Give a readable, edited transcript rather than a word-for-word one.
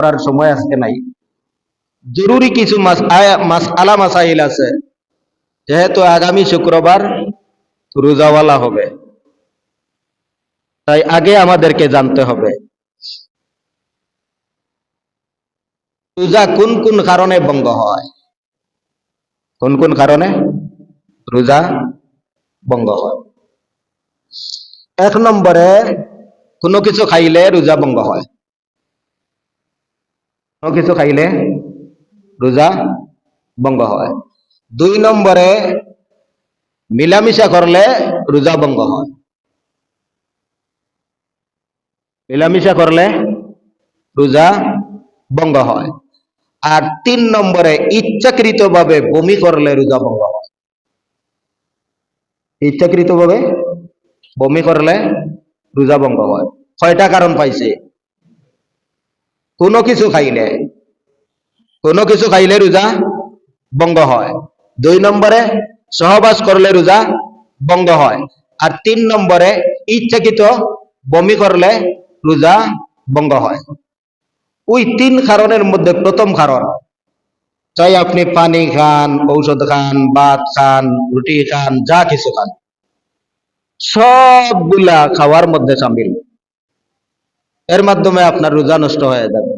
করার সময় আজকে নাই। জরুরি কিছু মাসআলা মাসাইল আছে, যেহেতু আগামী শুক্রবার রোজাওয়ালা হবে, তাই আগে আমাদেরকে জানতে হবে রোজা কোন কোন কারণে ভঙ্গ হয়। কোন কোন কারণে রোজা ভঙ্গ হয়? এক নম্বরে, কোনো কিছু খাইলে রোজা ভঙ্গ হয়। কোনো কিছু খাইলে রোজা ভঙ্গ হয়। দুই নম্বরে, মিলামিশা করলে রোজা ভঙ্গ হয়। মিলামিশা করলে রোজা ভঙ্গ হয়। আর তিন নম্বরে, ইচ্ছাকৃতভাবে বমি করলে রোজা ভঙ্গ হয়। ইচ্ছাকৃতভাবে বমি করলে রোজা ভঙ্গ হয়। কয়টা কারণ পাইছে? কোনো কিছু খাইলে, কোনো কিছু খাইলে রোজা ভঙ্গ হয়। দুই নম্বরে, সহবাস করলে রোজা ভঙ্গ হয়। আর তিন নম্বরে, ইচ্ছাকৃত বমি করলে রোজা ভঙ্গ হয়। ওই তিন কারণের মধ্যে প্রথম কারণ, চাই আপনি পানি খান, ঔষধ খান, ভাত খান, রুটি খান, যা কিছু খান, সবগুলা খাওয়ার মধ্যে সামিল, এর মাধ্যমে আপনার রোজা নষ্ট হয়ে যাবে।